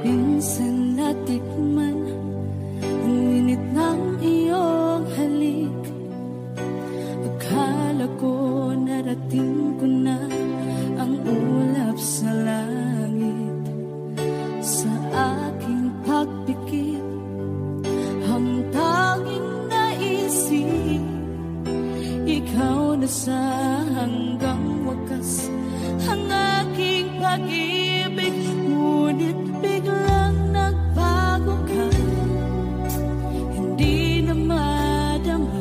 Minsan natikman ang init ng iyong halik. Akala ko narating ko na ang ulap sa langit. Sa aking pagpikit, ang tanging naisip, ikaw na sa hanggang wakas ang aking pag-ibig. Ngunit biglang nagbago ka, hindi na madama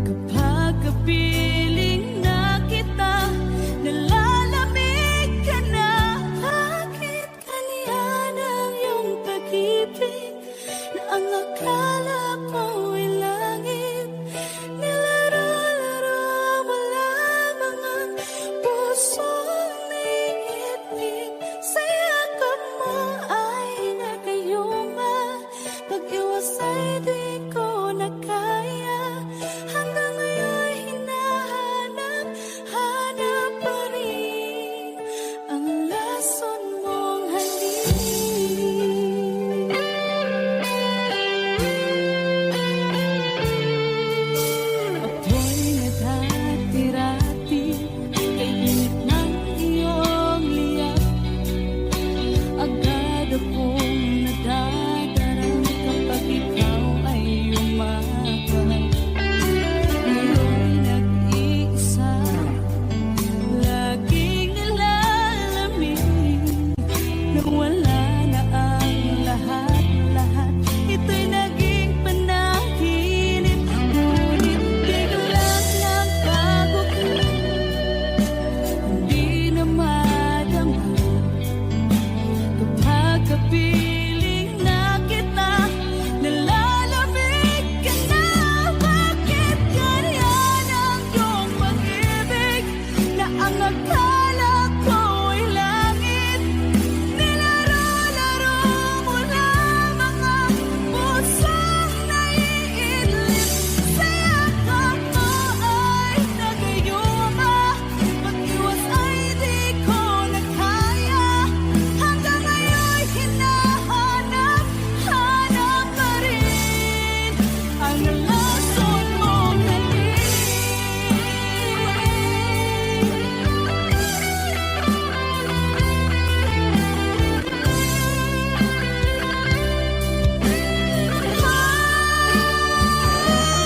kapag kapiling na kita, nalalamig ka na. Bakit kaniyan ang iyong pag-ibig na ang akala ko'y langit? Nilaro-laro mo lamang ang pusong naiinip. Sa yakap mo ay nagayuma, pag-iwas ay di ko na kaya. Hanggang ngayon hinahanap pa rin ang lason mong halik. Ako'y nadati-rati kay init ng iyong liyak. Agad akong nadadarang kapag ikaw ay umagal. Ngayon nag-iisa, laging nalalamig. Nang wala na ang lahat-lahat, ito'y naging panaginip. Ngunit biglang nagbago ka, hindi na madama kapag kapiling na kita, nalalamig ka na. Bakit ganyan ang iyong pag-ibig na ang akala ko'y langit? Nilaro-laro mo lamang ang pusong naiinip. Sa yakap mo ay nagayuma, pag-iwas ay di ko na kaya. Hanggang ngayon hinahanap pa rin ang lason mong halik.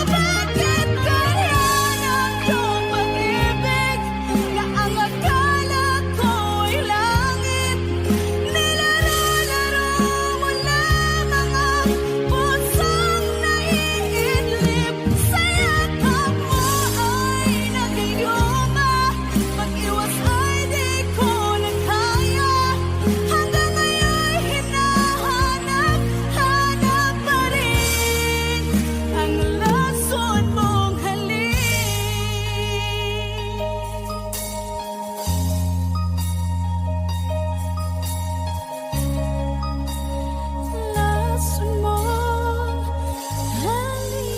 Bakit ganyan ang iyong pag-ibig na ang akala ko'y langit? Nilaro-laro mo lamang ang pusong naiinip. Sa yakap mo ay nagayuma, pag-iwas ay di ko na kaya. Hanggang ngayon hinahanap pa rin ang lason mong halik. Lason mong halik.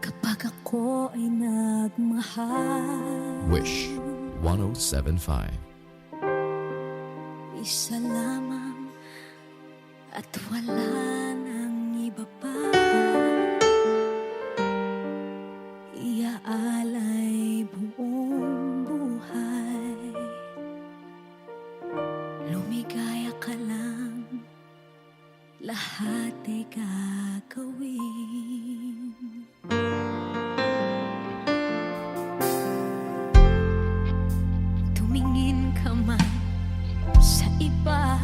Kapag ako ay nagmahal, Wish 1075. isa lamang at wala nang iba pa. Iaalay buong buhay, lumigaya ka lang, lahat ay gagawin. Tumingin ka man sa iba,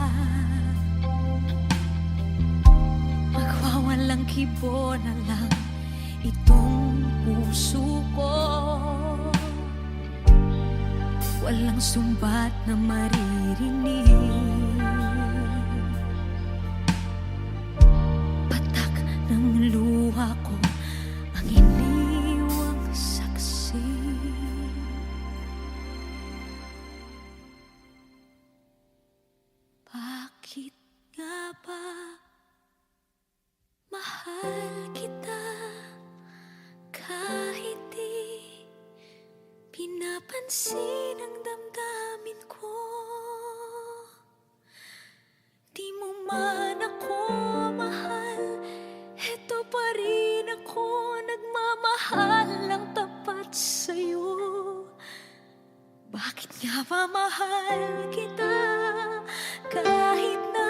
magwawalang kibo na lang itong puso ko. Walang sumbat na maririnig, patak ng luha ko ang iniwang saksi. ba mahal kita kahit di pinapansin ang damdamin ko? Di mo man ako mahal, eto pa rin ako nagmamahal ng tapat sa'yo. Bakit nga ba mahal kita kahit na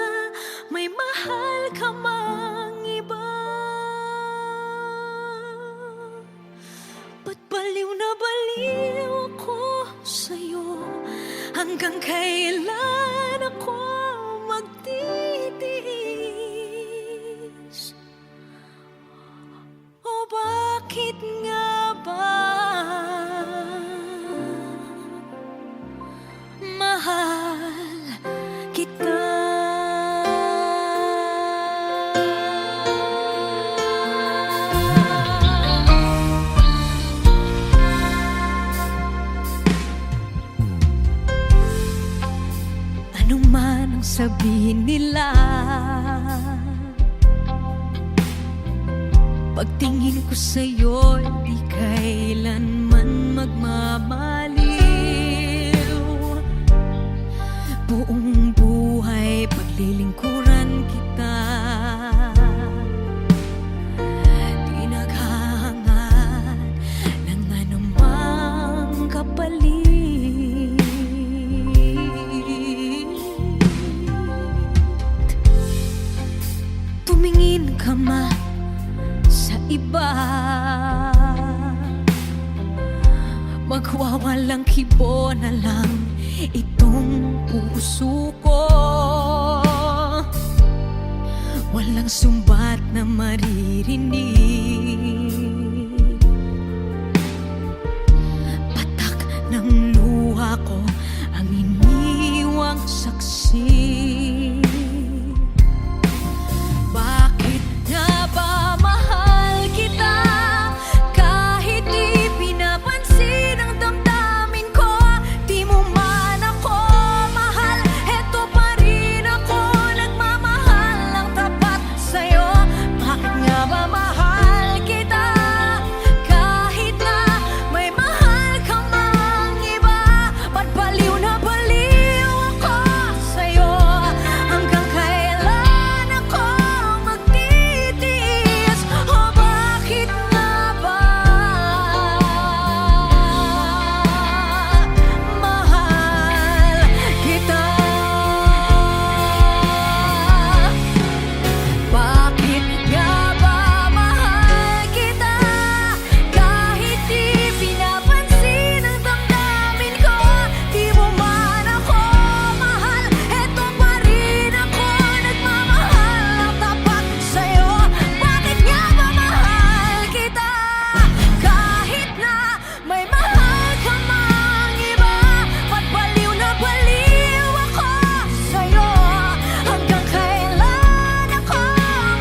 may mahal ka mang iba? Ba't baliw na baliw ako sa'yo? Hanggang kailan ako magtitiis? O bakit nga ba mahal kita? Ano man ang sabihin nila, pagtingin ko sa'yo, di kailanman magmamaliw. Buong buhay paglilingkuran kita, di naghahangad ng anumang kapalit. Tumingin ka man sa iba, magwawalang kibo na lang itong puso ko. Walang sumbat na maririnig, patak ng luha ko ang iniwang saksi. Bakit nga ba mahal kita kahit di pinapansin ang damdamin ko? Di mo man ako mahal, eto pa rin ako nagmamahal ng tapat sa'yo. Bakit nga ba mahal kita kahit na may mahal ka mang iba? Ba't baliw na baliw ako sa'yo? Hanggang kailan ako magtitiis? O bakit nga ba mahal kita? Bakit nga ba mahal kita kahit di pinapansin ang damdamin ko? Di mo man ako mahal, eto pa rin ako nagmamahal ng tapat sa'yo. Bakit nga ba mahal kita kahit na may mahal ka mang iba? Ba't baliw na baliw ako sa'yo? Hanggang kailan ako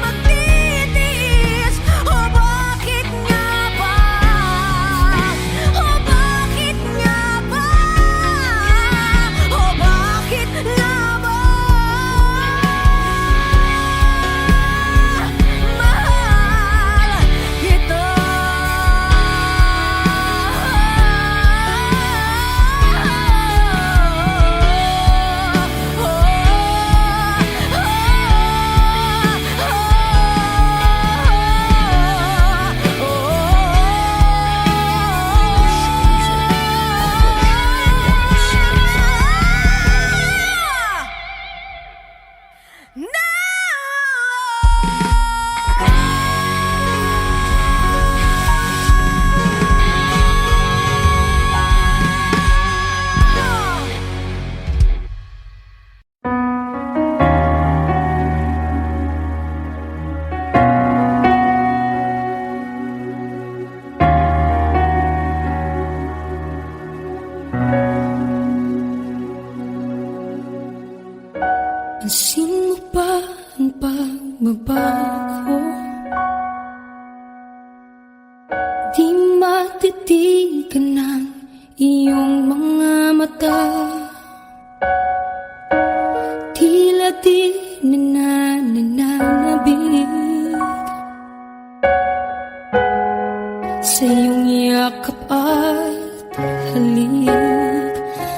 magtitiis? O bakit nga ba? O bakit nga ba? O bakit nga ba mahal kita? Pansin mo ba ang pagbabago? Di matitigan ng iyong mga mata. Tila di na nananabik sa iyong yakap at halik.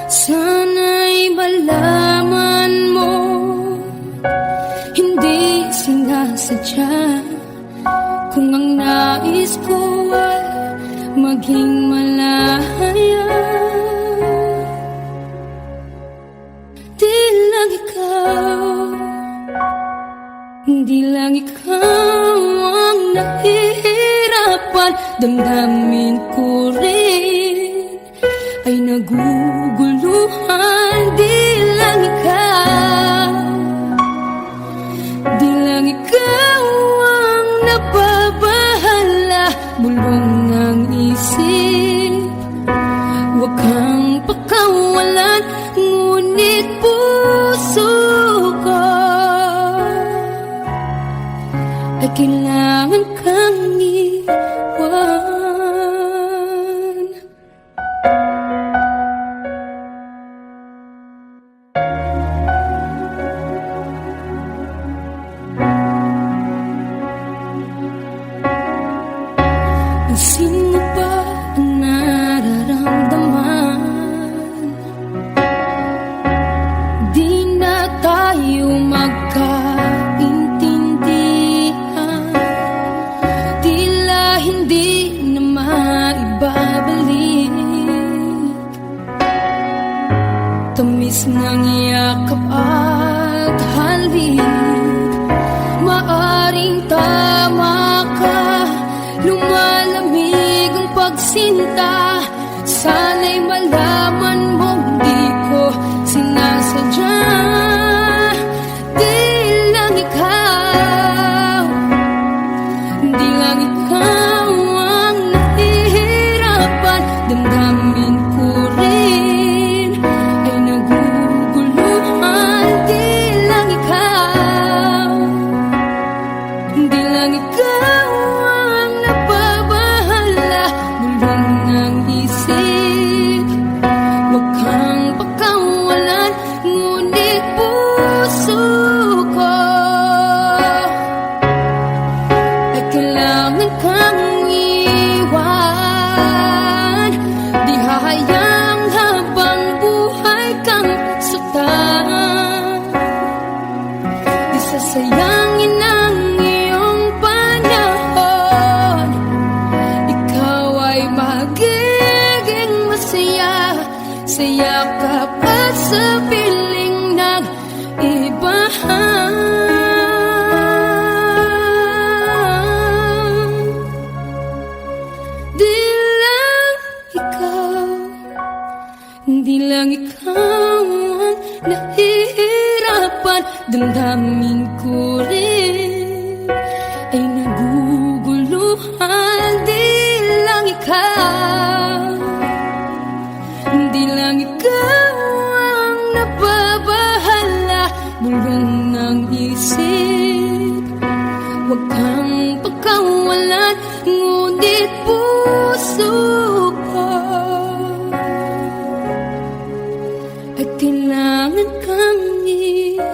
Sana'y malaman mo, hindi sinasadya, kung ang nais ko ay maging malaya. Di lang ikaw, di lang ikaw ang nahihirapan. Damdamin ko rin ay naguguluhan. Di lang ikaw, di lang ikaw ang nababahala. Bulong ng isip, huwag kang pakawalan, ngunit puso ko ay kailangan kang iwan. Pansin mo ba ang nararamdaman? Di na tayo magkaintindihan, tila hindi na maibabalik. Tamis ng yakap at halik, maaring tama ka. Lumalamig ang pagsinta, sana'y malaman mong di ko sinasadya. Di lang ikaw, di lang ikaw ang nahihirapan. Damdamin ko rin ay naguguluhan. Di lang ikaw, di lang ikaw ang nababahala. Bulong ng isip, huwag kang pakawalan, ngunit puso ko ay kailangan kang iwan. Di hahayang habang buhay kang saktan, di sasayangin ang iyong panahon. Ikaw ay magiging masaya sa yakap at sa piling nag-ibahan. Di lang ikaw, di lang ikaw ang nahihirapan. Damdamin ko rin ay naguguluhan. Di lang ikaw, di lang ikaw ang nababahala. Bulong ng isip, huwag kang pagkawalan, ngunit puso ko ay kailangan kang iwan.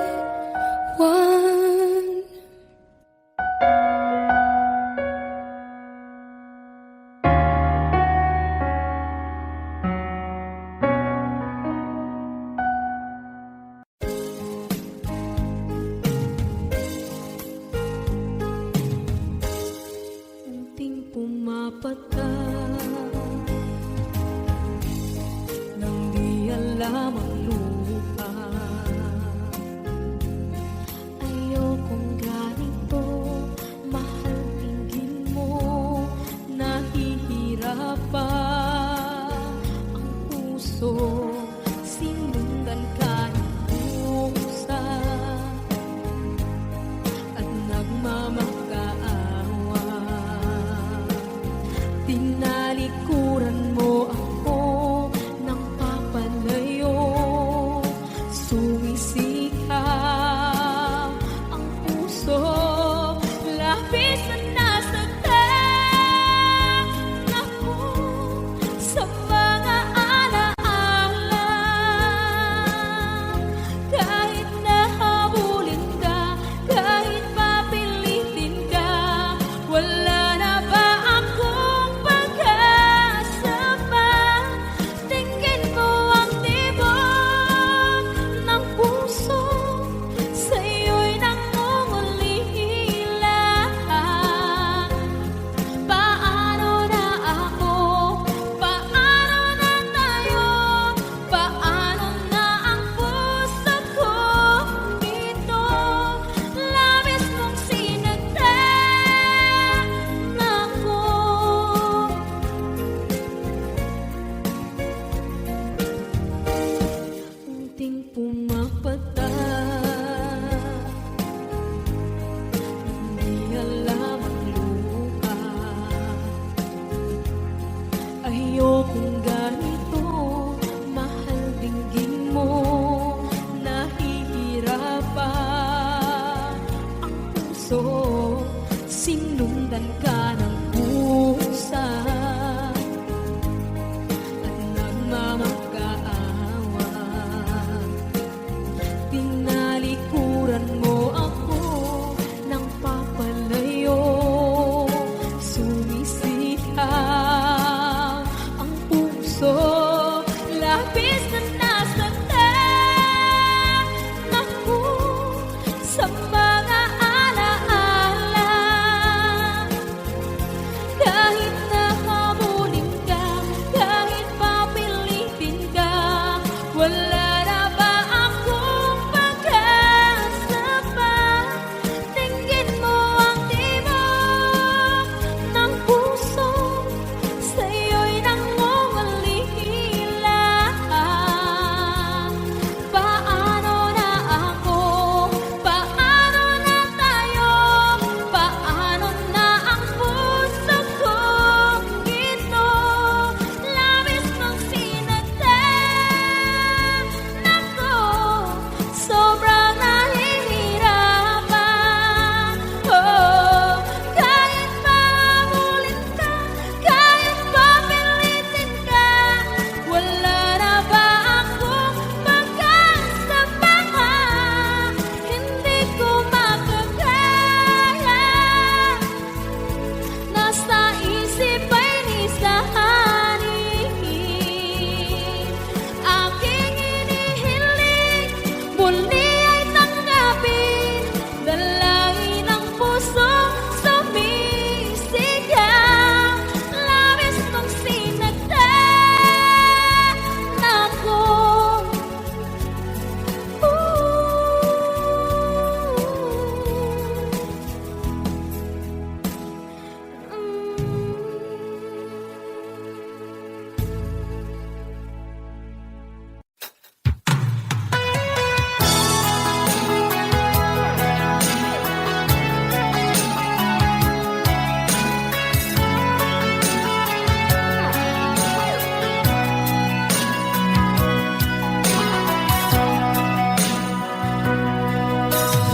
mata. Hindi alam ang luha. Ayokong ganito, mahal dinggin mo. Nahihirapan ang puso, sinundan ka ng pusa at nagmamakaawa. Tinalikuran mo ako ng papalayo, sumisihaw ang puso, labis na nasaktan ako sa mga alaala. Kahit nahabulin ka, kahit papilitin ka, wala na ba akong pag-asa pa? Tingin mo ang tibok ng puso, sa'yo'y nangungulila. Paano na ako? Paano na tayo? Paano na ang puso kong ito? Labis mong sinaktan ako, sobrang nahihirapan. Oh, kahit mahabulin ka, kahit papilitin ka, wala na ba akong pag-asa pa? Hindi ko makakaya. Nasa isip ay nisahanin. Aking inihiling, muli ay tanggapin. Dalangin ng puso, sumisigaw. Labis mong sinaktan ako.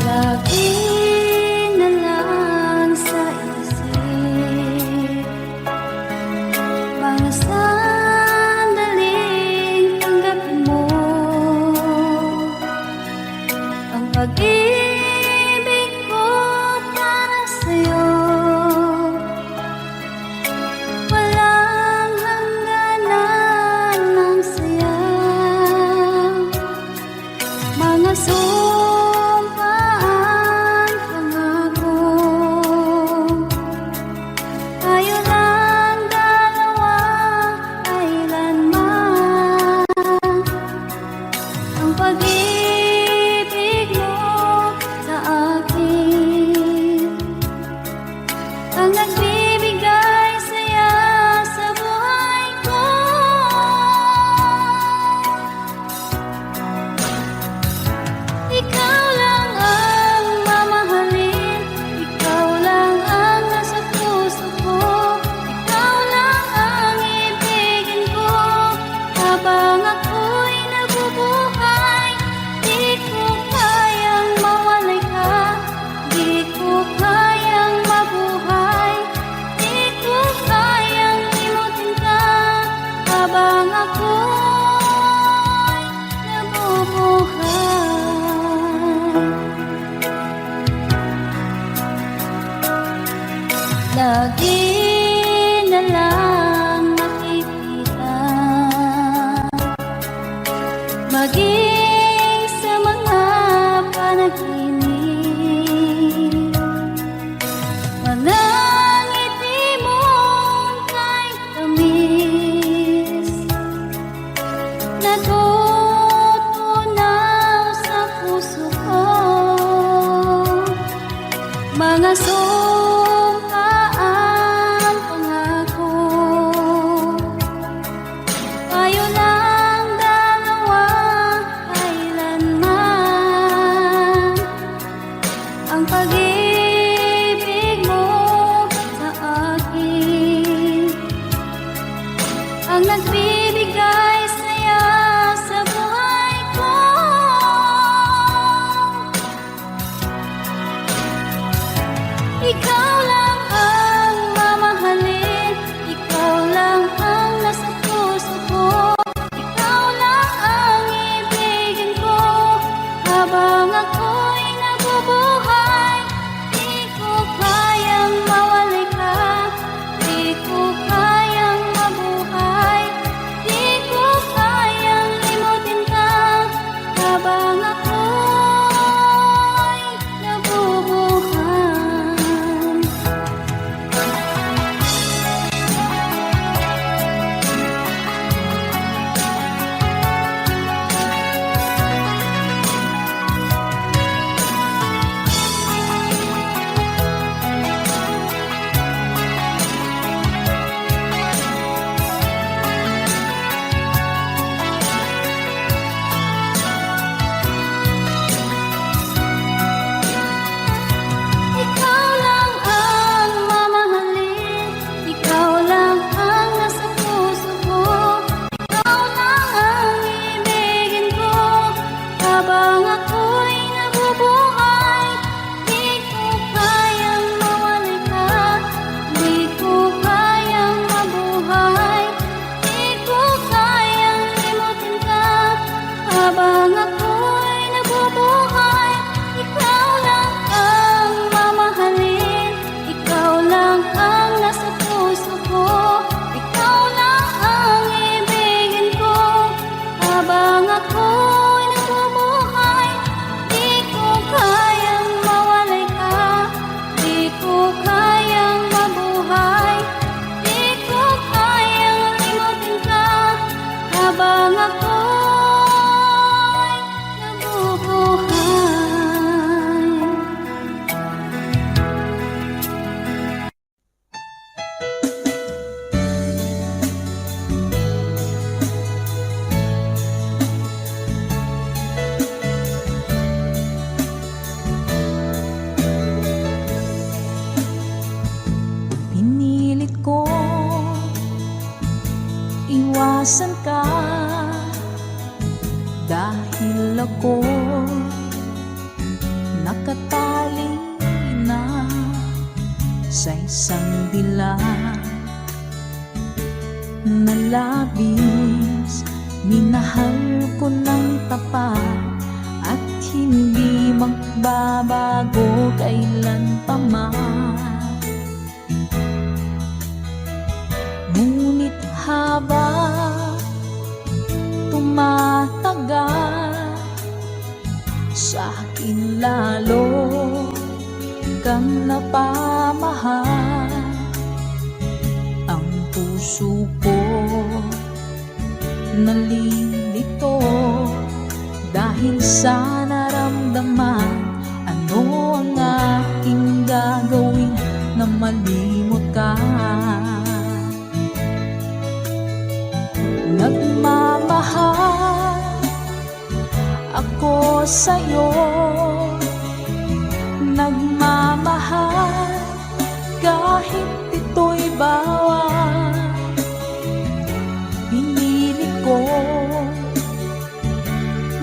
Lagi na lang sa isip mga sandaling tanggapin mo ang pag-ibig ko para sa'yo. Walang hangganan ng saya, mga sumpaan, pangako. Tayo lang dalawa, kailanman. Ang pag-ibig mo sa akin ang nagbibigay saya sa buhay ko. Ikaw lang ang mamahalin, ikaw lang ang nasa puso ko, ikaw lang ang ibigin ko habang ako'y nabubuhay. Di ko kayang mawalay ka, di ko kayang mabuhay, di ko kayang limutin ka habang ako'y nabubuhay. Lagi na lang makikita, maging sa mga panaginip, mga ngiti mong kahit tamis, natutunaw sa puso ko. Mga sumpaan, pangako. Tayo lang dalawa, kailanman. nakatali na sa isang dila na labis. Minahal ko ng tapat at hindi magbabago kailan pa man. Ngunit habang tumatagal, sa akin lalo kang napamahal. Ang puso ko nalilito dahil sa naramdaman. Ano ang aking gagawin na malimot ka? Nagmamahal ako sa'yo, nagmamahal kahit ito'y bawal. Pinilit ko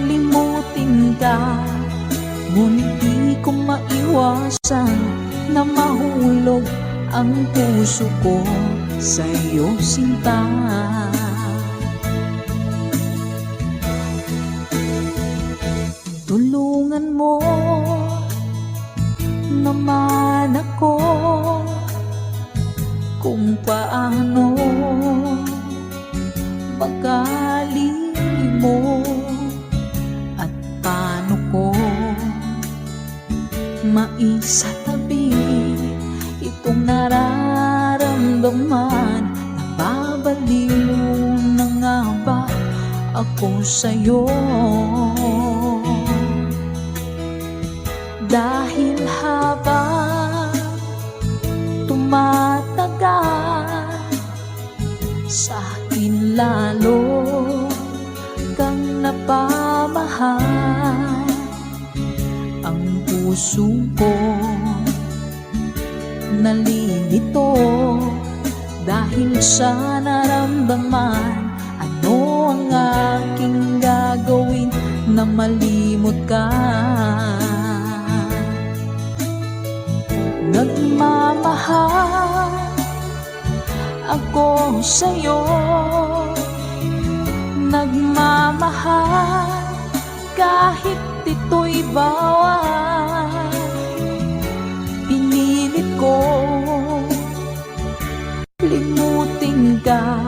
limutin ka, ngunit di ko maiwasan na mahulog ang puso ko sa'yo, sinta. Tulungan mo naman ako kung paano magali mo at paano ko maisatabi itong nararamdaman. Nababaliw na nga ba ako sa'yo? Dahil habang tumatagal, sa akin lalo kang napamahal. Ang puso ko nalilito dahil sa naramdaman. Ano ang aking gagawin na malimot ka? Nagmamahal ako sa'yo, nagmamahal kahit ito'y bawal. Pinilit ko limutin ka,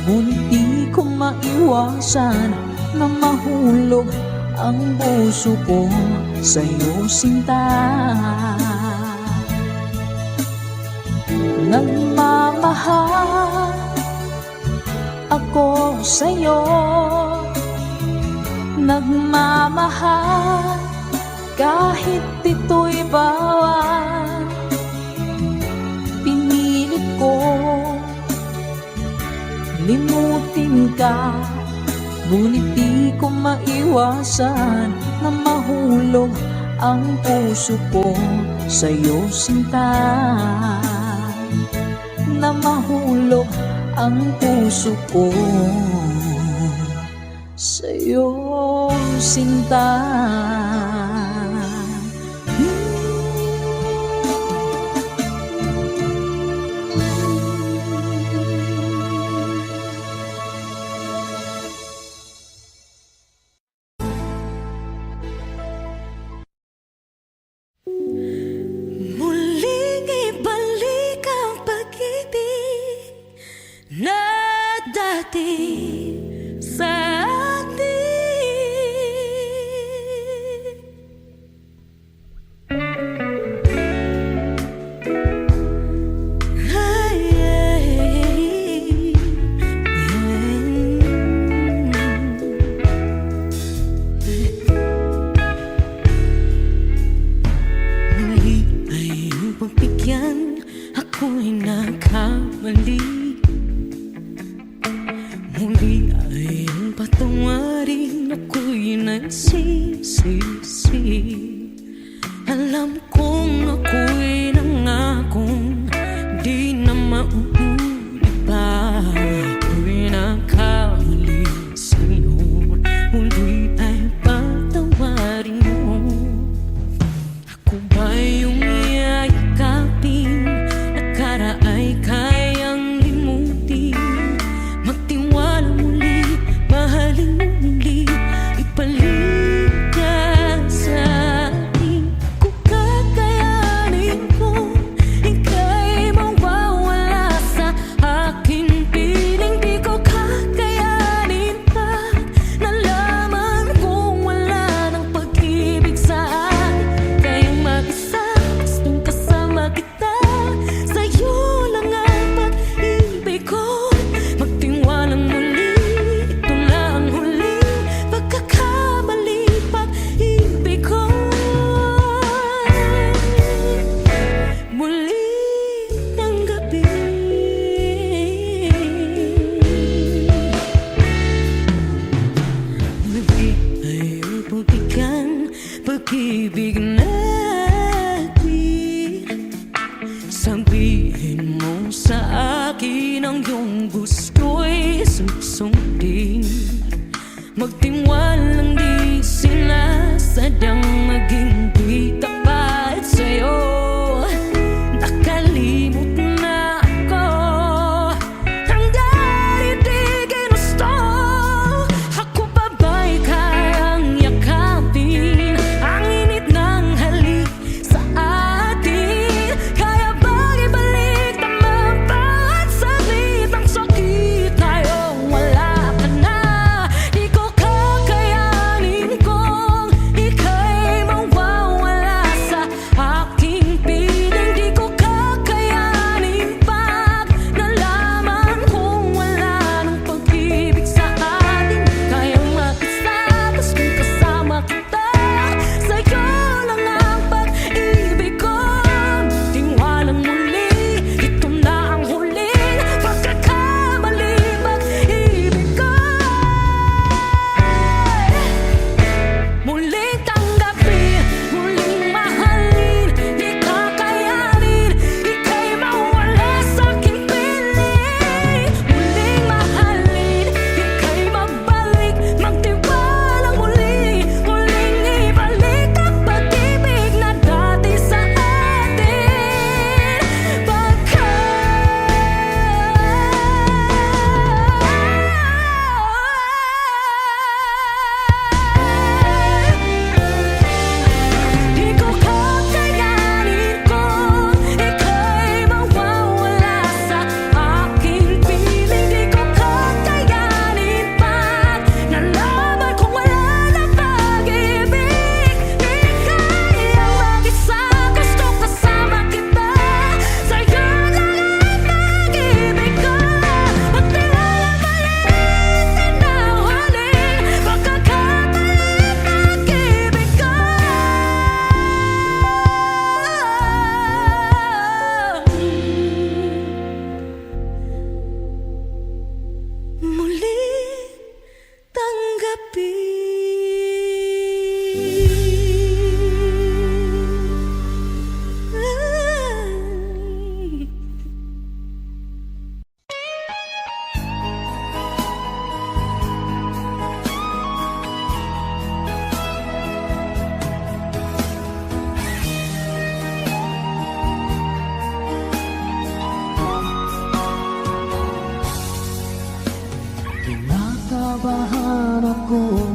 ngunit di ko maiwasan na mahulog ang puso ko sa'yo, sinta. Nagmamahal ako sa'yo, nagmamahal kahit ito'y bawal. Pinilit ko limutin ka, ngunit di ko maiwasan na mahulog ang puso ko sa'yo, sinta. Na mahulog ang puso ko sa'yo, sinta. Muling ibalik ang pag-ibig na dati sa atin. Ay, muli ay pagbigyan, ako'y nagkamali. Muli ay patawarin, ako'y nagsisisi. Alam kong ako'y nangakong di na mauulit pa. Ako'y nagkamali sa'yo, muli ay patawarin mo. pag-ibig natin. Sabihin mo sa akin ang iyong gusto'y susundin. Magtiwalang di sinasadyang maging di tapat sa'yo. Nakalimot na ako ang dati di ginusto. Ako pa ba'y kayang yakapin ang init ng halik sa atin? Kaya ba'y ibalik tama bawat saglit ang sakit ngayong wala ka na? Di ko kakayanin kung ika'y mawawala sa aking piling. Di ko kakayanin pag nalaman kung wala nang pag-ibig sa atin. Kayang makisabas kung kasama kita. Sa'yo lang ang pag-ibig ko. Tiwalang muli, ito na ang huling pagkakamali. Pag-ibig ko muling tanggapin, muling mahalin. Di kakayanin, ika'y mawala sa aking piling. Muling mahalin, ika'y magbalik. Magtiwalang muli, muling ibalik ang pag-ibig na dati sa atin. Di ko kakayanin kung ika'y mawawala sa aking piling. Di ko kakayanin pag nalaman kung wala na pag-ibig. Di kayang mag-isa, gusto kasama kita. Sa'yo lang ang pag-ibig ko. Magtiwala maliit na huling pagkakataon. Pag-ibig ko muli tanggapin. Kinakabahan ako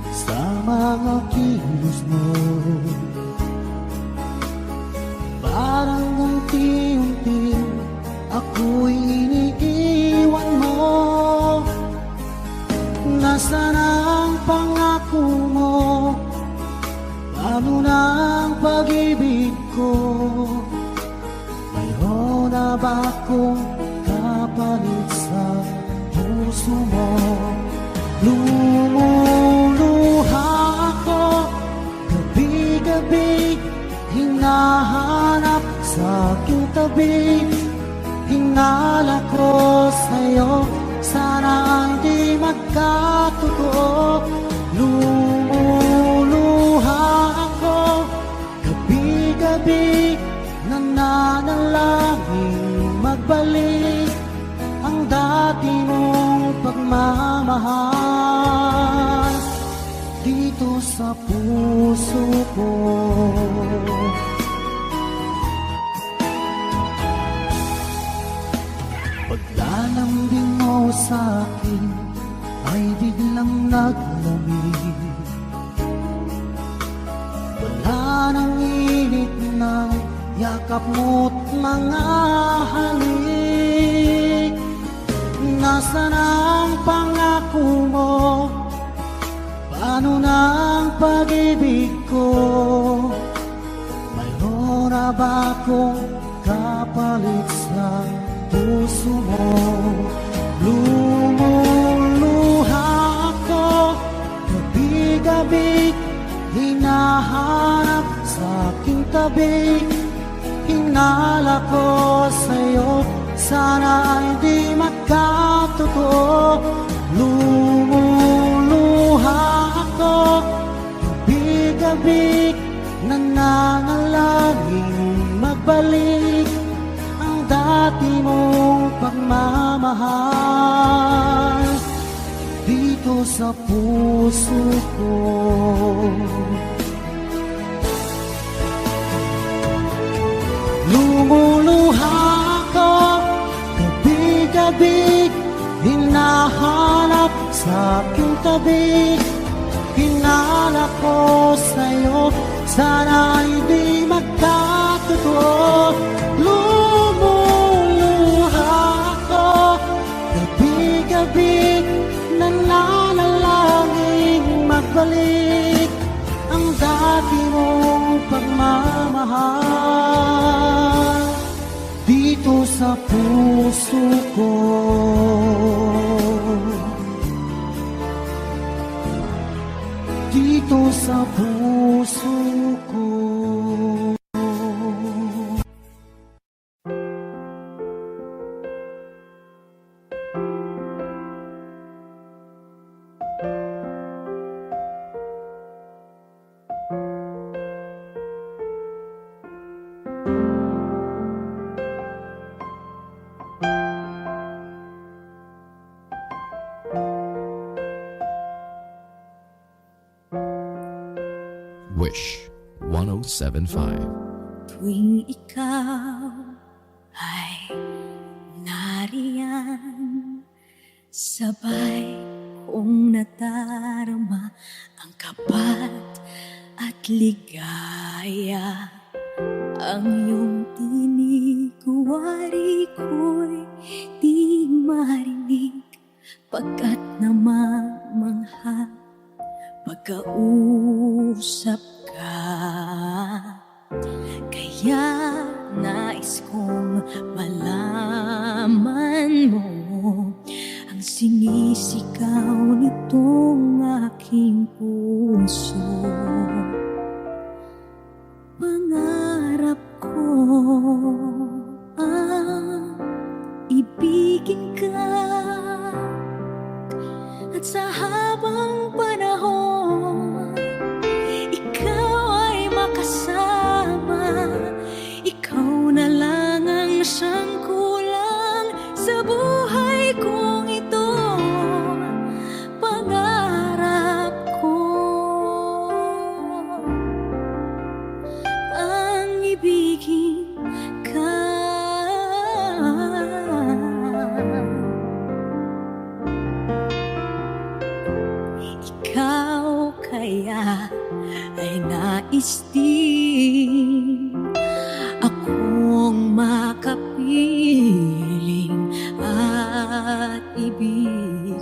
sa mga kilos mo. Parang unti-unti ako'y iniiwan mo. Nasaan ang pangako mo? Paano na ang pag-ibig ko? Mayroon na ba akong kapalit sa puso mo? Lumuluha ako gabi-gabi, hinahanap sa aking tabi. Hinala ko sa'yo, sana hindi magkatotoo. Lumuluha ako gabi-gabi, nananalangin magbalik ang dati mong pagmamahal dito sa puso ko. Paglalambing mo sa'kin ay biglang naglamig. Wala nang init ng yakap mo't mga halik. Nasaan ang pangako mo? Paano na ang pag-ibig ko? Mayroon na ba akong kapalit sa puso mo? Lumuluha ako gabi-gabi, hinahanap sa aking tabi. Hinala ko sa'yo, sana hindi magkatotoo. Lumuluha ako gabi gabi-gabi nangangalangin magbalik ang dati mong pagmamahal dito sa puso ko. Lumuluha ako gabi-gabi, hinahanap sa aking tabi. Hinala ko sa'yo, sana'y di magkatotoo. Lumuluha ako gabi-gabi, nananalangin magbalik ang dati mong pagmamahal dito sa puso ko. Dito sa puso ko. Wish 107.5. Tuwing ikaw ay nariyan, sabay kong nadarama ang kapat at ligaya. Ang iyong tinig, wari ko'y di marinig, pagkat namamangha pagkausap ka. Kaya nais kong malaman mo ang sinisigaw nitong aking puso. Pangarap ko ang ibigin ka, at sa habang panahon ikaw ay makasama. Ikaw na lang ang siyang kulang sa buhay kong ito. Pangarap ko ang ibigin ka. Ikaw kaya ay nais din akong makapiling at ibigin.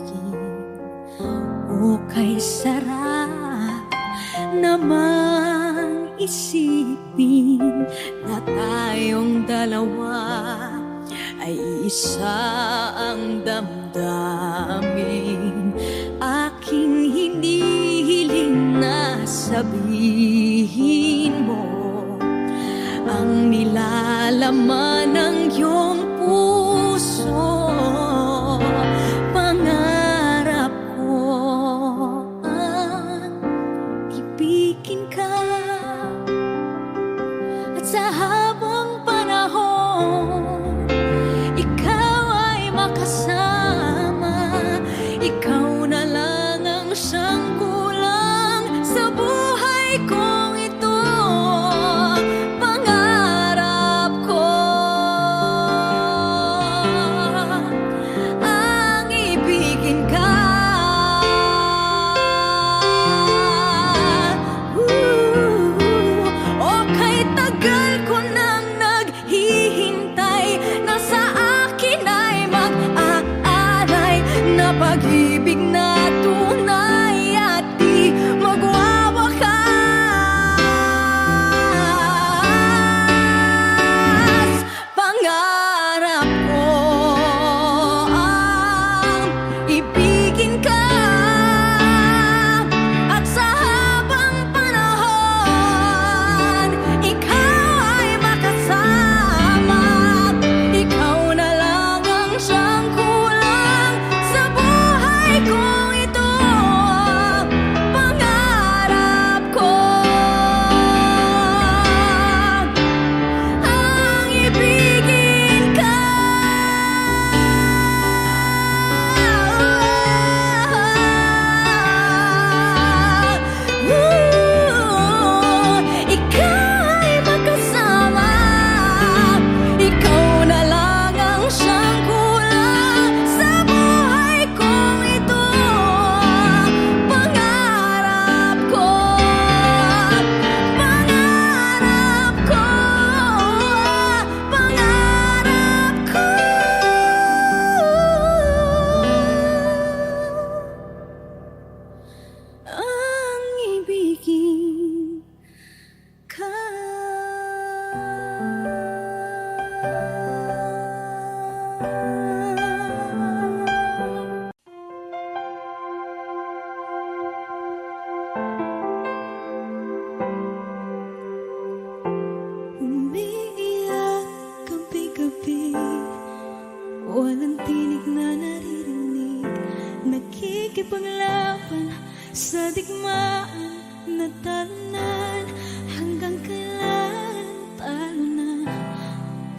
O kay sarap namang isipin na tayong dalawa ay isa ang damdamin. Aking hinihiling na sabihin mo ang nilalaman ng iyong puso. Pangarap ko ang ibigin ka, at sa habang panahon ikaw ay makasama. Ikaw na lang ang siyang kulang sa buhay kong ito. Pangarap ko ang ibigin ka. O kay tagal ko nang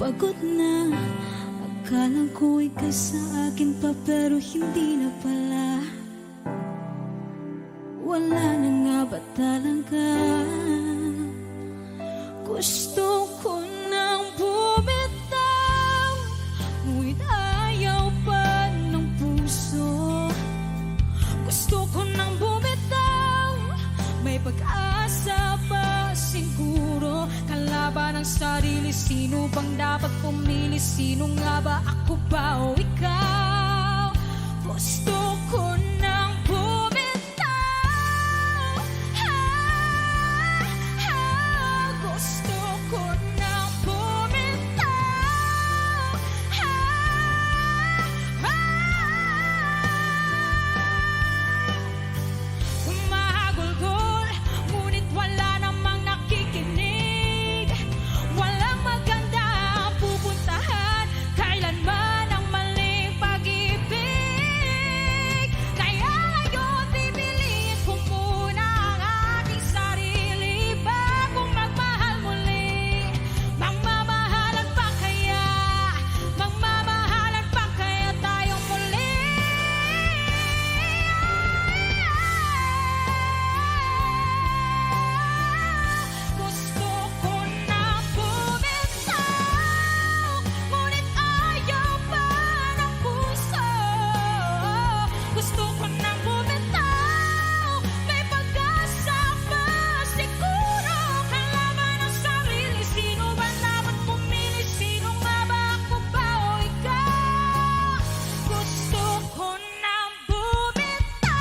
pagod na. Akala ko ikaw sa akin pa pero hindi na pala. Wala na nga ba talaga? Gusto ko nang bumitaw, ngunit ayaw pa ng puso. Gusto ko nang bumitaw, may pag-asa pa siguro. Kalaban ng sarili, sino bang dapat pumili? Sino nga ba, ako ba o ikaw? Gusto ko nang bumitaw, gusto ko nang bumitaw, Humahagulgol, ngunit wala namang nakikinig. Walang maganda ang pupuntahan, kailanman ang maling pag-ibig. Kaya ngayon pipiliin ko muna ang aking sarili bagong magmahal muli. Magmamahalan pa kaya? Magmamahalan pa kaya tayong muli? Gusto ko na bumitaw, ngunit ayaw pa ng puso. Gusto ko na bumitaw, may pag-asa pa siguro. Kalaban ng sarili, sino ba dapat pumili? Sino nga ba, ako ba o ikaw? Gusto ko na bumitaw,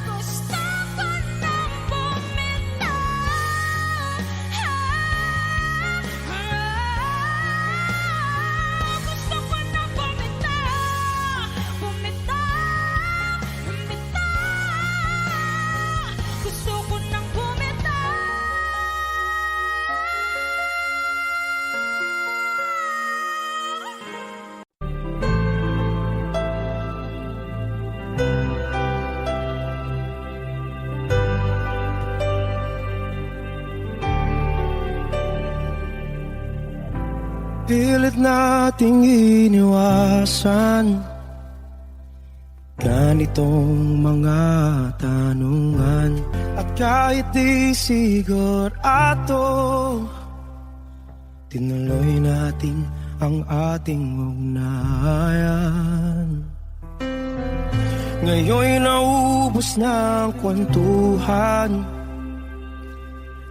gusto ko na bumitaw, gusto ko na bumitaw, gusto ko nang bumitaw. Pilit nating iniwasan ganitong mga tanungan. At kahit di sigurado, tinuloy natin ang ating ugnayan. Ngayon'y naubos na ang kwentuhan,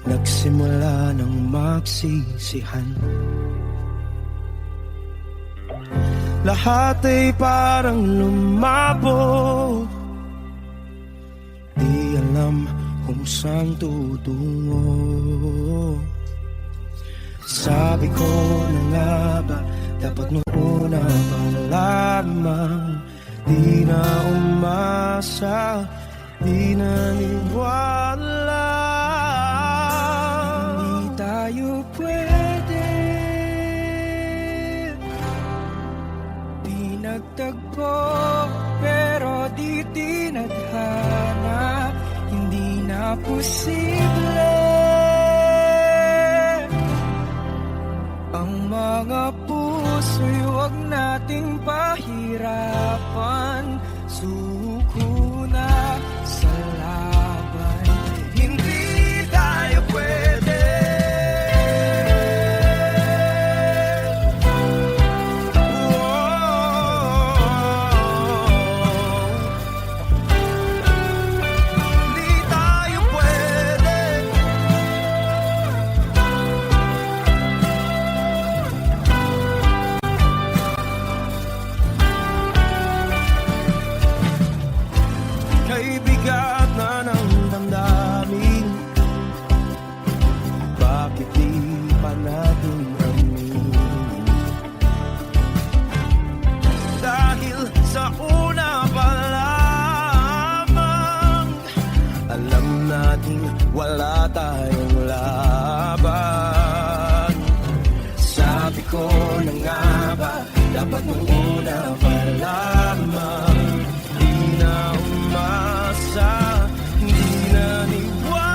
nagsimula ng magsisihan. Lahat ay parang lumabo, di alam kung saan tutungo. Sabi ko na nga ba, dapat nung una pa lamang di na umasa, di naniwala. Hindi tayo pwede, di nagtagpo, pero di tinadhana. Hindi na posible ang mga puso'y huwag nating pahirapan. Suko na sa laban, hindi tayo pwede. Hindi tayo pwede. Kay bigat na ng damdamin, bakit di pa natin aminin? Dahil sa una pa lamang, alam natin wala tayong laban. Sabi ko na nga ba, dapat nung una pa lamang, di na umasa, di naniwala.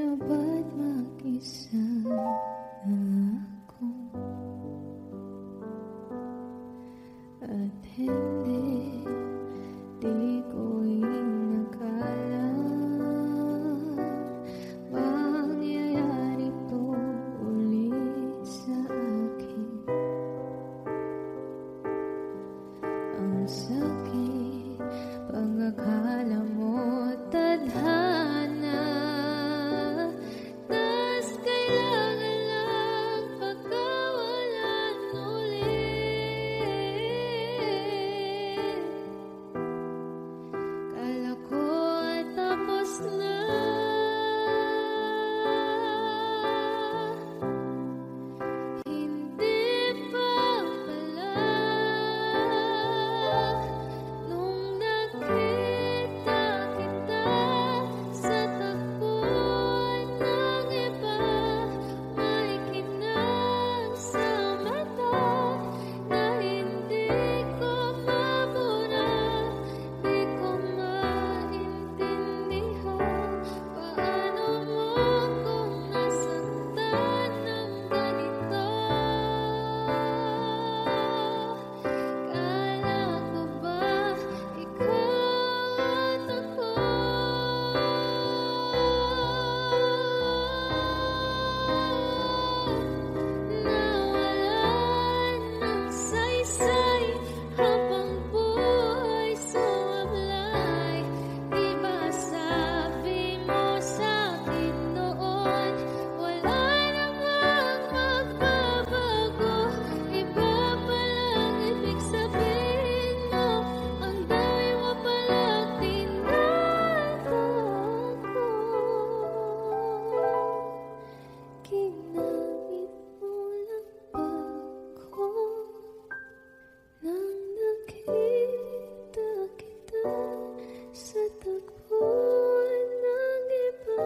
Pero ba't mag-isa na ako? At hindi, di ko inakala mangyayari to ulit sa akin. Ang sakit, pag-akala mo tadhana, tas kailangan lang pagkawalan ulit. Kala ko tapos na, hindi pa pala. Nung nakita kita sa tagpuan ng iba, may kinang sa mata na hindi ko mabura. Di ko maintindihan paano mo kung nasaktan ng ganito. Kala ko ba ikaw at ako? Nawalan ng saysay habang buhay sumablay. Di ba sabi mo sa'kin noon, wala namang magbabago? Iba palang ibig sabihin mo, ang dami mo palang tinatago. Ginamit mo lang ba ako? Nang nakita kita sa tagpuan ng iba,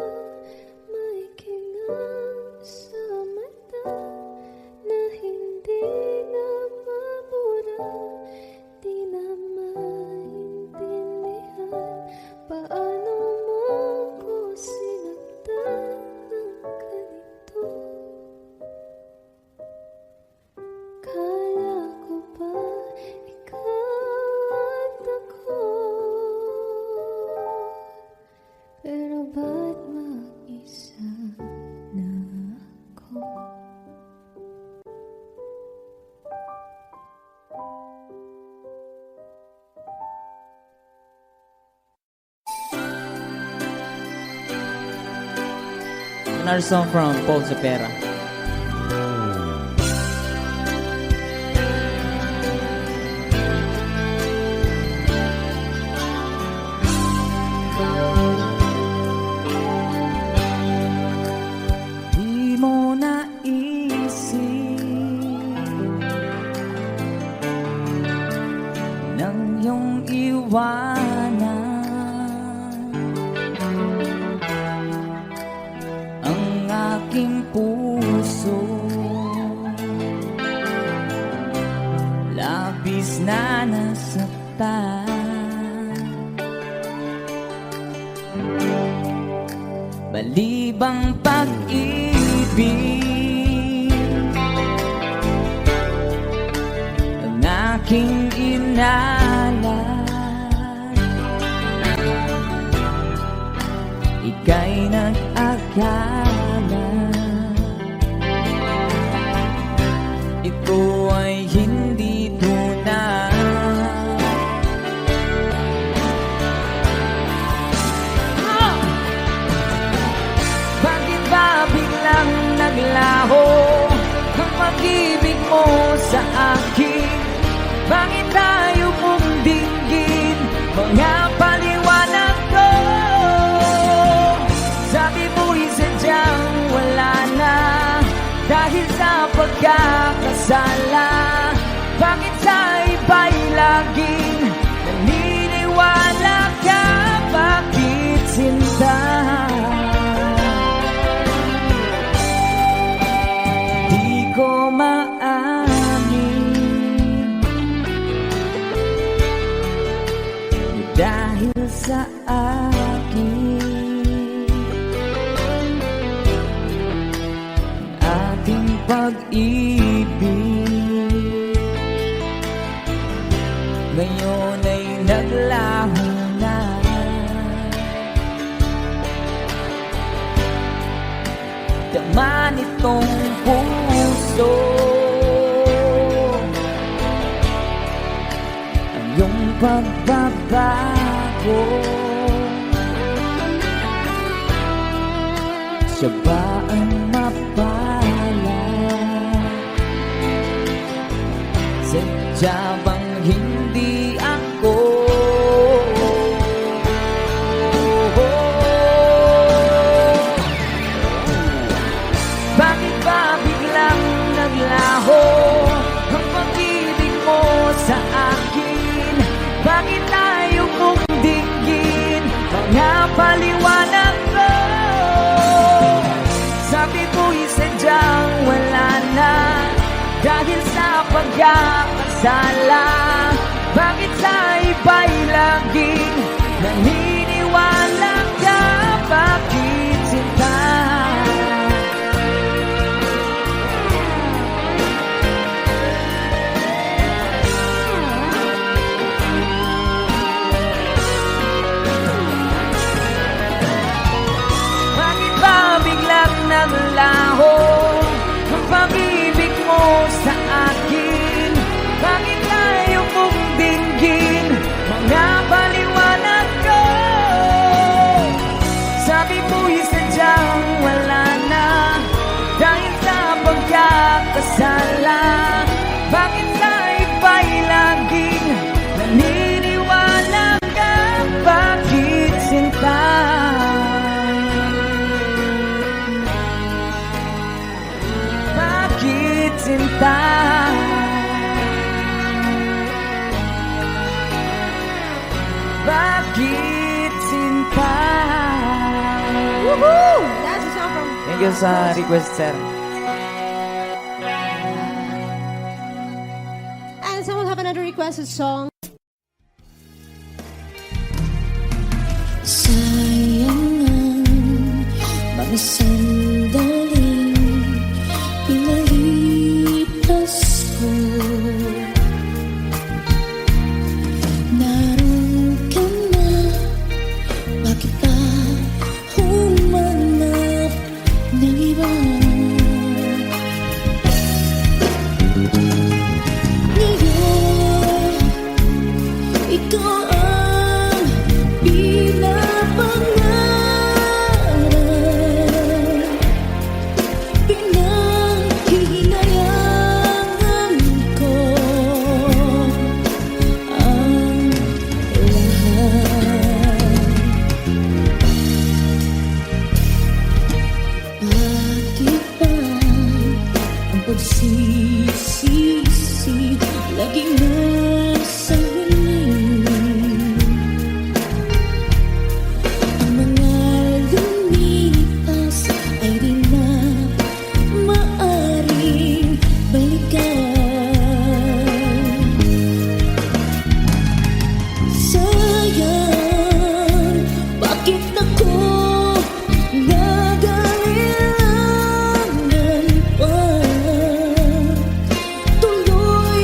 may kinang sa mata na hindi na mabura. Di na maintindihan paano mo ko sinaktan ng ganito. Kala ko ba ikaw at ako? Pero ba't mag-isa na ako? Another song from Paul Zapera. Di mo naisip nang iyong iwanan ang aking puso, labis na nasaktan. Balibang pag-ibig ang aking inalan, ika'y nag-akala ito ay hindi tunay. Bakit ba biglang naglaho ang pag-ibig mo sa akin? Bakit tayo mong dinggin mga paliwanag ko? Sabi mo'y sadyang wala na dahil sa pagkakasala. Bakit sa iba'y laging naniniwala ka? Bakit sinta? Di ko maamin dahil sa akin pag-ibig ngayon ay naglaho na. Dama nitong puso ang iyong pagbabago. Siya ba ang mapala? Sadya bang hindi ako? Bakit ba biglang naglaho ang pag-ibig mo sa akin? Bakit tayo mong dinggin mga paliwanag ko? Sabi ko'y sadyang wala na dahil sa pagkakasala. Bakit sa iba'y laging naniniwala ka? Bakit sinta? Bakit ba biglang naglaho ang pag-ibig mo sa akin? Bakit tayo mong dinggin mga paliwanag ko? Sabi mo'y sadyang wala na dahil sa pagkakasala. Bakit sa iba'y laging naniniwala ka? Bakit sinta? Bakit sinta? Bakit sinta? Woohoo! That's a song from... Thank you sa request, sir. And someone have another requested song. Sayang ang mga sandaling pinalipas ko. Naroon ka na, bakit pa humanap ng iba? Ngayon, ikaw ang pinapangarap, pinanghihinayangan ko ang lahat. Bakit ba ang pagsisisi laging nasa huli? Ang mga lumipas ay di na maaring balikan. Sayang, bakit ako nag-alilangan pa? Tuloy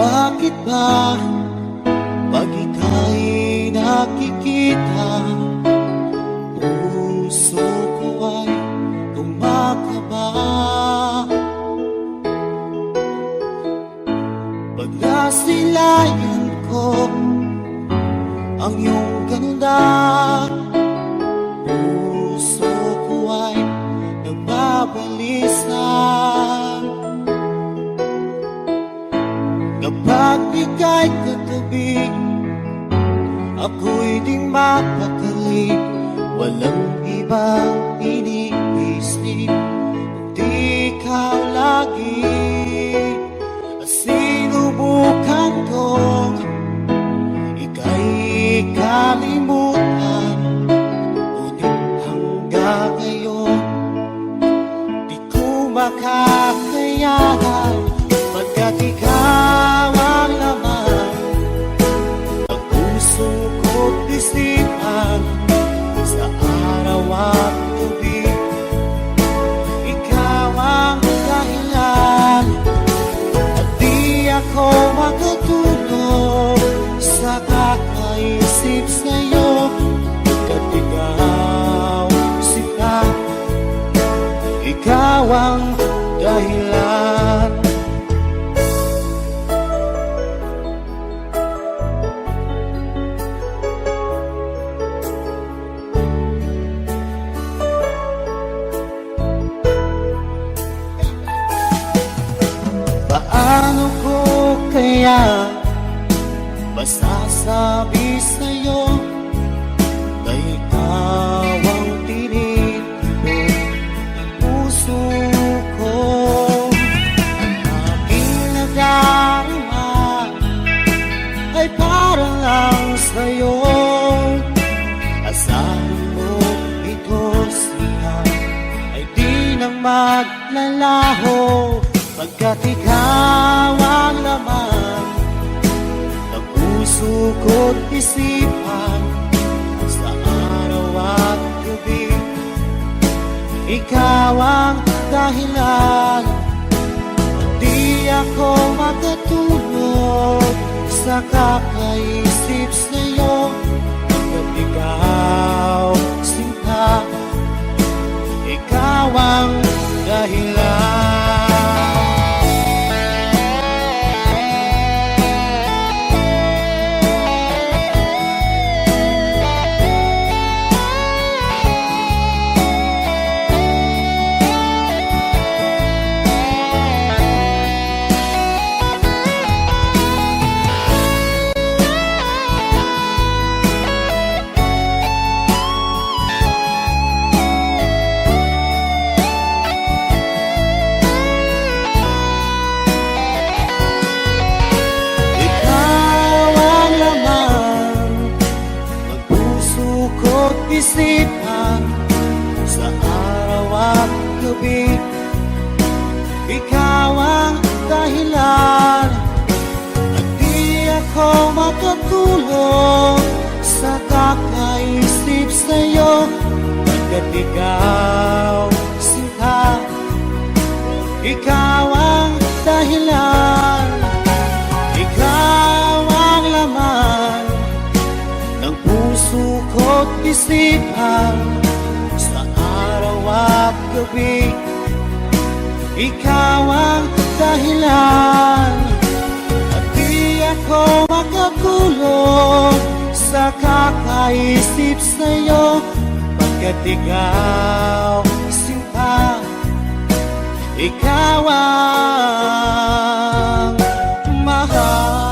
bakit ba pag ika'y nakikita, puso ko ay kumakaba? Pag nasilayan ko ang iyong ganda, puso ko ay nagbabalisan. Kapag ika'y katabi, ako'y di mapakali. Walang ibang iniisip, kundi ikaw lagi. Sinubukan kong ika'y kalimutan, ngunit hanggang ngayon di ko makakayanan. Pagkat ikaw ang laman ng puso ko't isipan, sa araw at gabi ikaw ang dahilan. At di ako makatulog sa kakaisip sa'yo, pagkat ikaw sila, ikaw ang dahilan. Paano ko kaya masasabi sa'yo na ikaw ang tinitibok ng puso ko? Ang aking nadarama ay para lang sa'yo. Asahan mo ito siya ay di na maglalaho, pagkat ikaw ang laman ng puso ko't isipan, sa araw at gabi ikaw ang dahilan. Di ako makatulog sa kakaisip sa'yo, pagkat ikaw sinta, ikaw ang dahilan. Isipan, sa araw at gabi ikaw ang dahilan. At di ako makatulog sa kakaisip sa'yo, pagkat ikaw sinta, ikaw ang dahilan. Ikaw ang laman ng puso ko't isipan, sa araw at gabi ikaw ang dahilan. At di ako makatulog sa kakaisip sa'yo, pagkat ikaw sinta, ikaw ang mahal.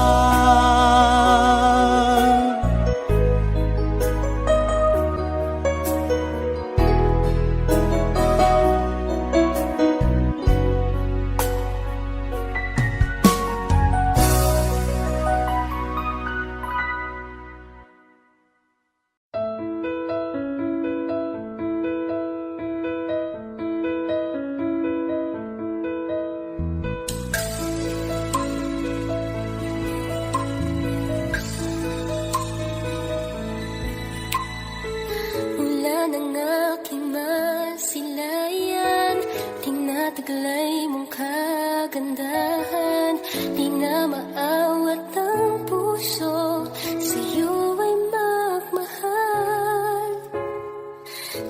tunay mong kagandahan, di na maawat ang puso, sa'yo ay magmahal.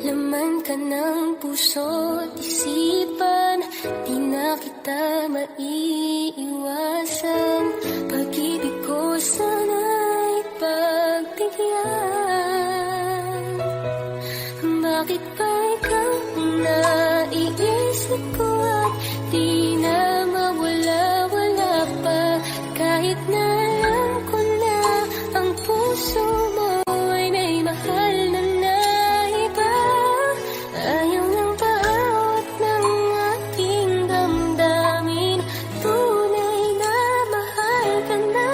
Laman ka ng puso't isipan, di na kita maiiwasan. Pag-ibig ko sana'y pagbigyan. Bakit ba ikaw ang naiisip ko at di na mawala-wala pa? Kahit na alam ko na ang puso mo ay may mahal na iba. Ayaw ng bawat ng aking damdamin, tunay na mahal ka na.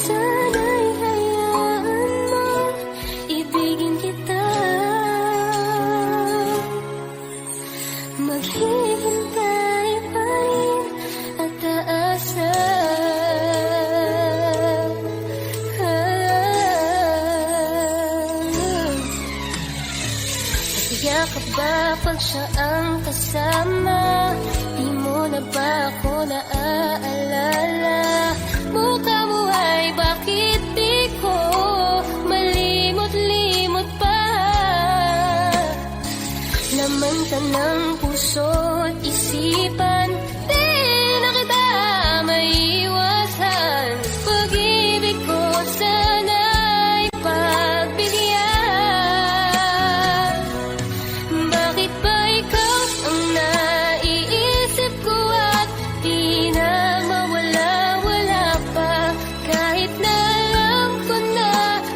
Sana'y hayaan mo, ibigin kita. Maghihintay pa rin at aasa. Masaya ka ba pag siya ang kasama? Di mo na ba ako naaalala? Mukha mo ay bakit di ko malimot-limot pa? Laman ka ng puso't isipan, di na kita maiiwasan. Pag-ibig ko sana'y pagbigyan. Bakit ba ikaw ang naiisip ko at di na mawala-wala pa? Kahit na alam ko na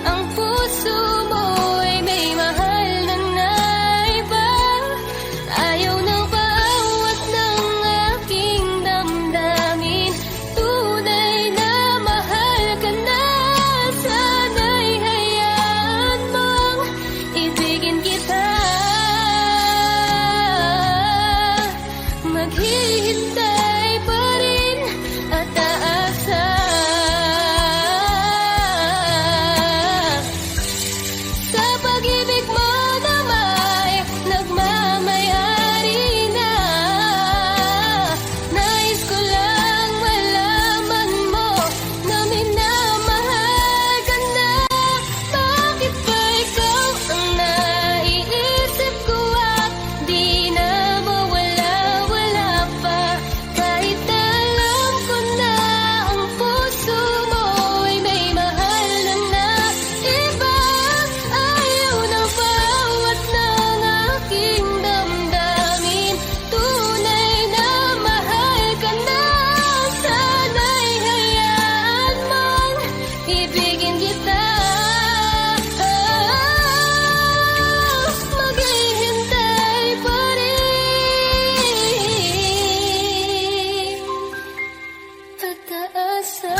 ang puso mo ay may mahal na iba. Ayaw ng bawat ng aking damdamin, tunay na mahal ka na. Sana'y hayaan mong ibigin kita. Maghihintay pa rin at aasa. Sa pag-ibig mo na may nagmamayari na. Nais ko lang malaman mo na minamahal ka na. Bakit ba ikaw ang naiisip ko at di na mawala-wala pa? Kahit na alam ko na ang puso mo ay may mahal na iba. Ayaw ng bawat ng aking damdamin, tunay na mahal ka na. Sana'y hayaan mong ibigin kita. Maghihintay pa rin at aasa.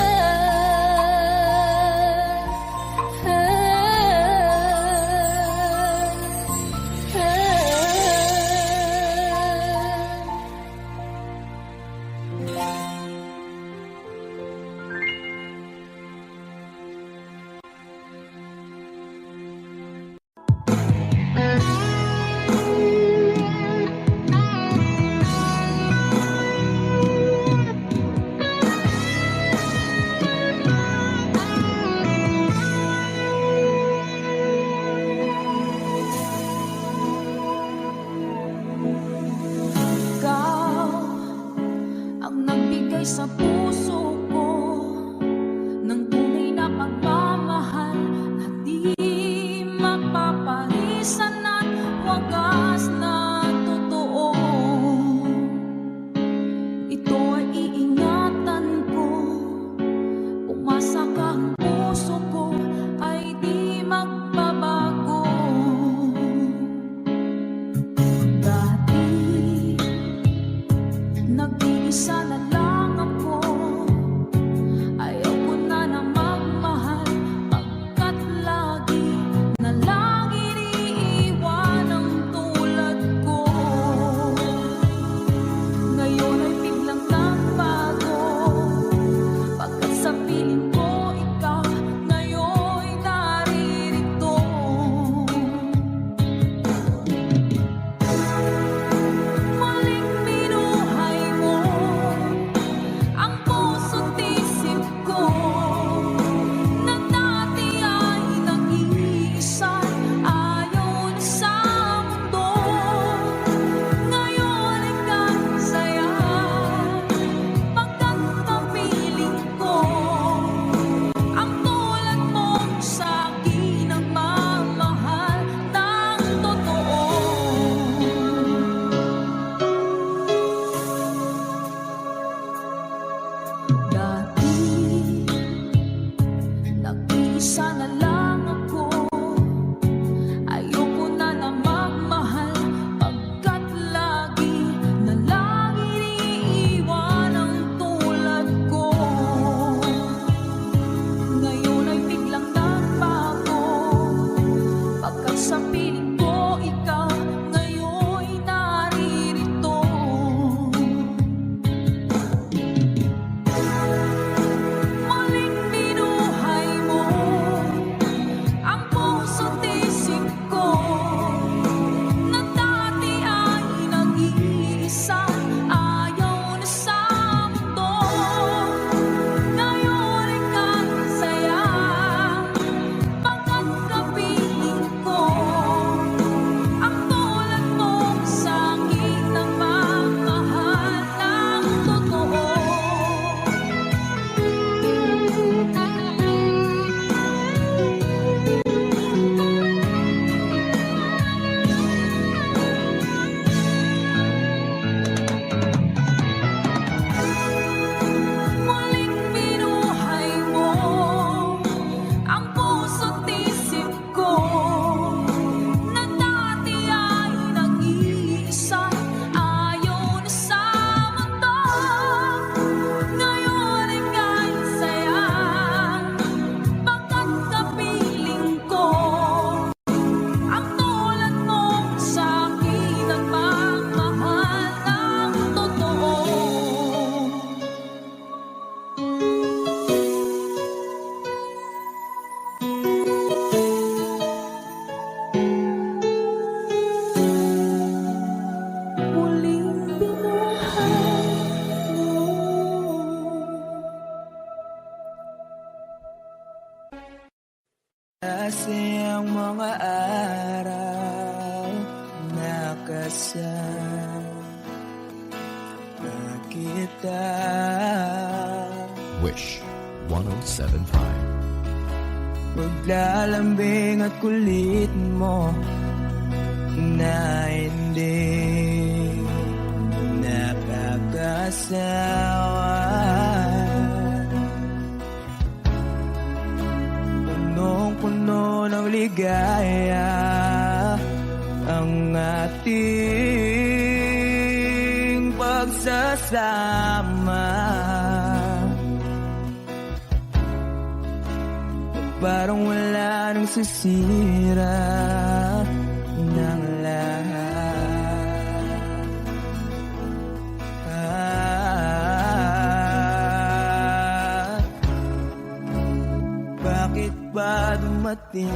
Ikaw ang nagbigay sa puso ko ng tunay na pagmamahal na di mapapalisan at wagas na totoo. Ito ay iingatan ko, umasa ka ang puso ko ay di magbabago. Dati nag-iisa na lang ako, ayaw ko na na magmahal, pagkat lagi na lang iniiwan ang tulad ko. Ngayon ay biglang nagbago, pagkat sa piling ko ikaw ngayon'y naririto. Muling binuhay kita. Wish 1075. Paglalambing at kulit mo na hindi nakakasawa. Punong-puno ng ligaya ang ating pagsasama. Parang wala nang sisira ng lahat. Bakit ba dumating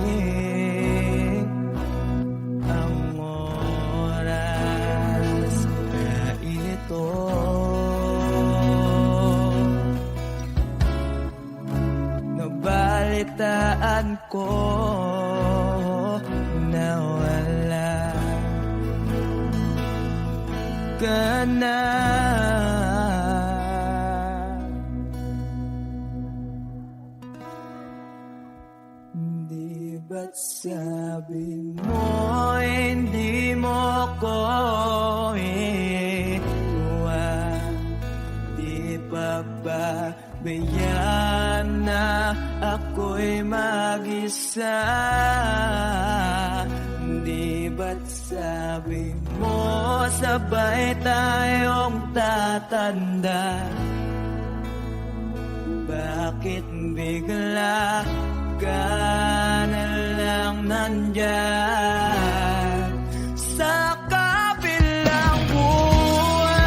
ang oras na ito? Nabalitaan ko na wala ka na. Di ba't sabi mo hindi mo ko iwan? Di pa ba bayaan na ako'y mag-isa? Di ba't sabi mo sabay tayong tatanda? Bakit bigla ka na lang nandyan sa kabilang buhay?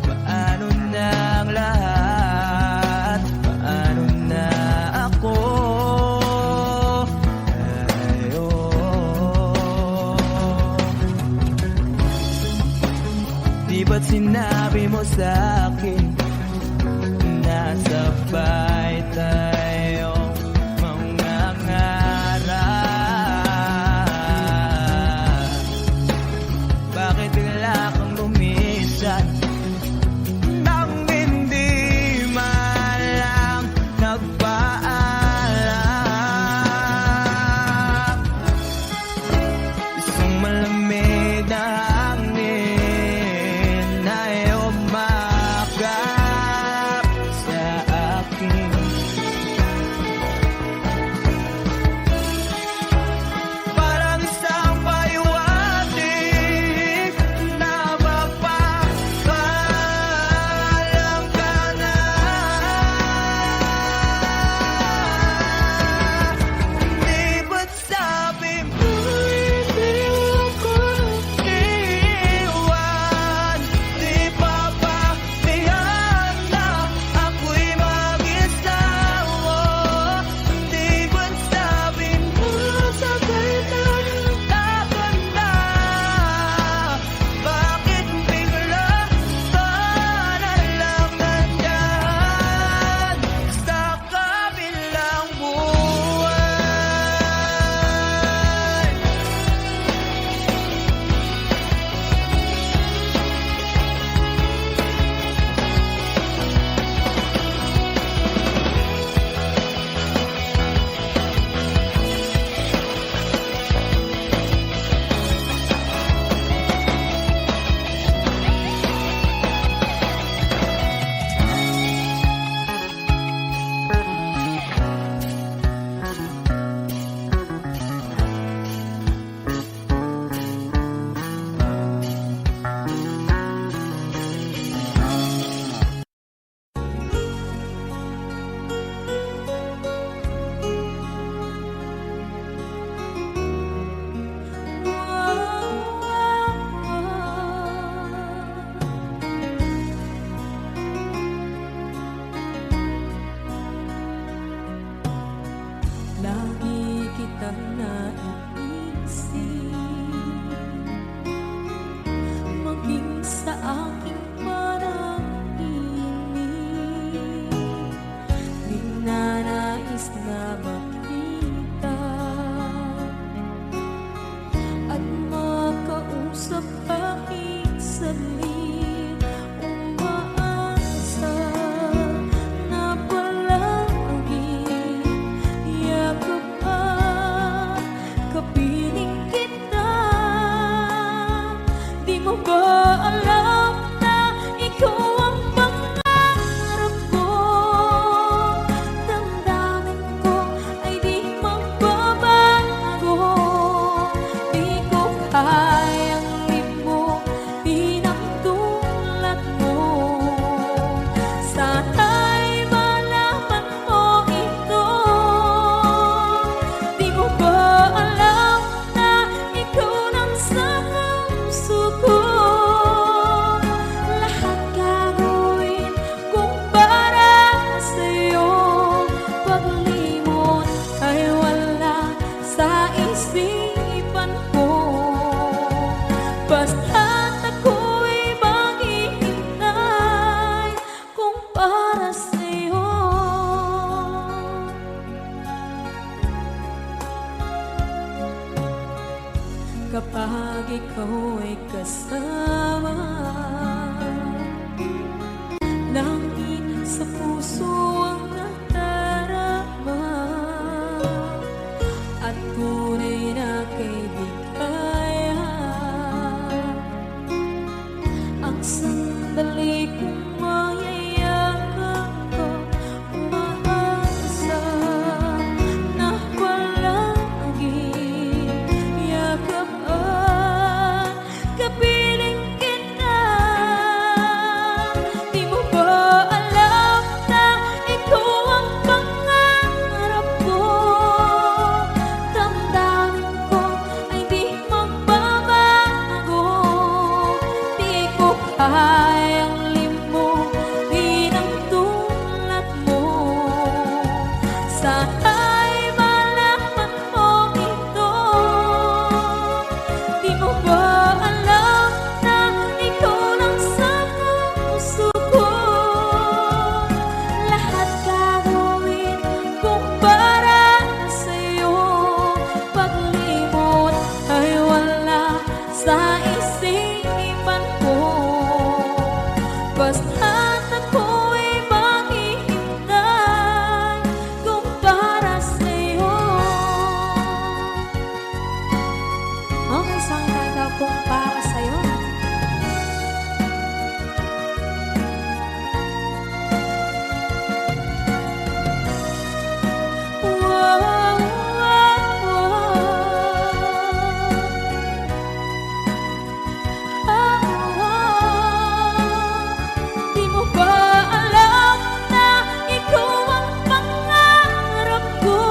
Paano na ang lahat? Paano na ako? Di ba't sinabi mo sa'kin na sabay tayong mangangarap? Bakit bigla kang lumisan nang hindi man lang nagpaalam? Isang malamig na hangin ay umahon ikaw ay kasama. Langit sa puso ang nadarama, at tunay na kaibigan. Ang sandali kong mayayakap ko, umaasa na palaging yakap at kapiling kita. Di mo ba alam na ikaw ang pangarap ko? Damdamin ko ay di magbabago. Di ko kayang limutin ang tulad mo. Sana'y malaman mo ito. Di mo ba alam na ikaw lang sa puso ko? Lahat gagawin kung para sa'yo. Paglimot ay wala sa isipan ko. Basta't ako'y maghihintay kung para sa'yo. Ang isang kanta kung para sa'yo. Wow, wow, Di mo ba alam na ikaw ang pangarap ko?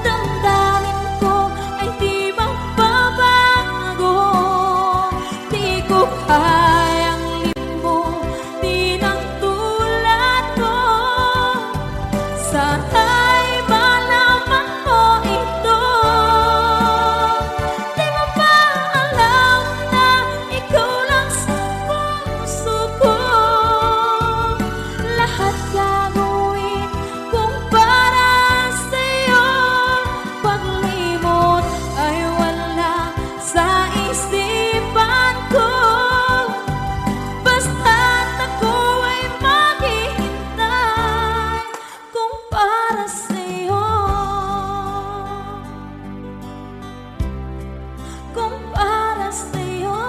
Damdamin ko ay di magbabago. Di ko kayang limutin ang tulad mo. Sana'y malaman mo ito. Di mo ba alam na ikaw lang sa puso ko? Lahat gagawin kung para sa'yo. Paglimot ay wala sa isipan ko. Basta't ako ay maghihintay kung para sa'yo. Kung para sa'yo.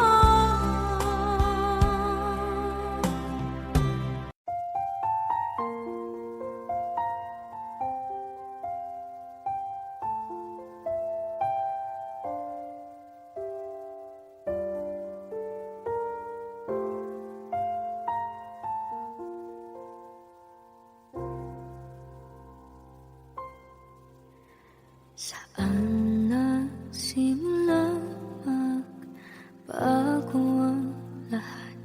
Saan nagsimula magbago ang lahat?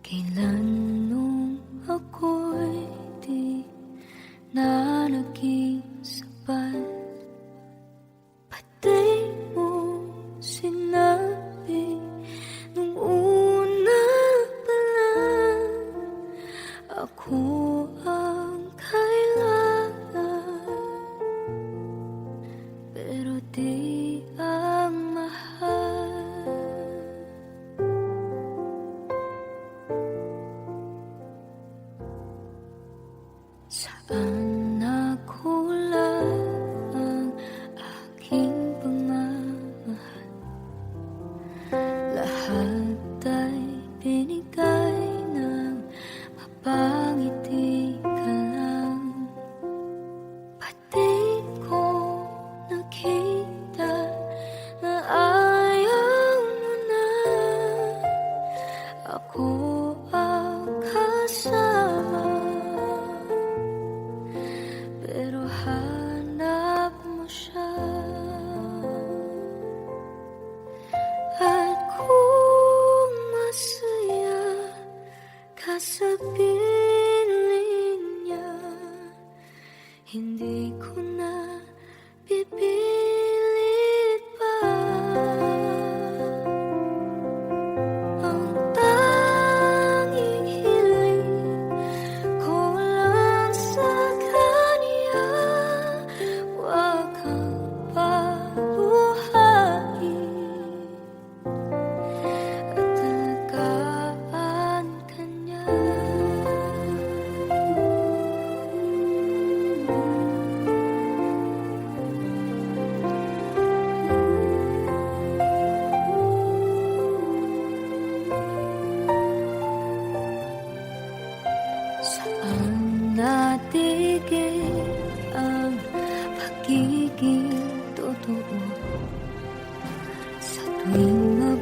Kailan nung ako'y di na naging sapat? Pati mo sinabi nung una pa lang, ako ang kailangan. Pero di ang mahal. Saan nakulang ang aking pagmamahal? Lahat ay binigay ng mapangiti ka lang. Pati ko nakita na ayaw mo na. Ako ang kasama, pero hanap mo siya. At kung masaya ka sa piling niya, hindi ko na pipilit pa. Ang tanging hiling ko lang sa kanya, wag kang pabuhay.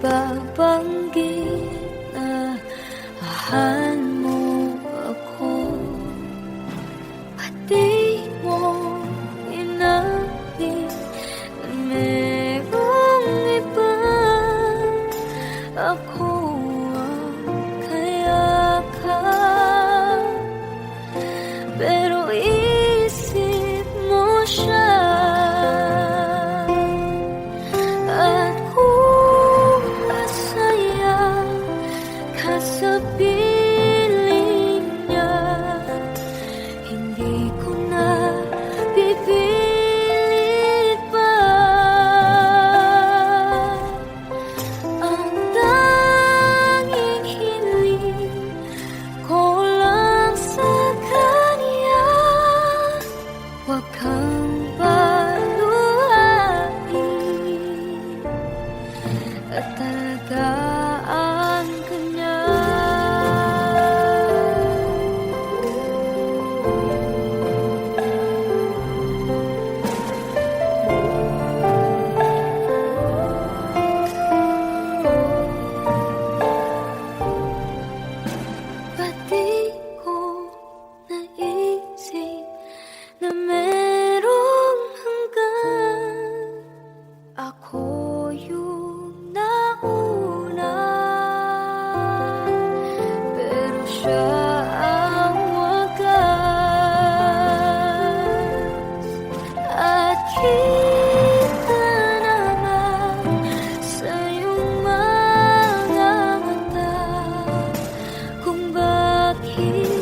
nagbabanggit na mahal mo ako. Pati mo inamin na merong iba, ako ang kayakap. Pero isip mo siya, at kung masaya ka sa piling niya, hindi ko na pipilit pa. Ang tanging hiling ko lang sa kanya, huwag kang paluhain at talagaan ka niya. Pati ko naisip na merong hanggan, ako yung nauna, pero siya ang wagas. At kita naman sa iyong mga mata kung bakit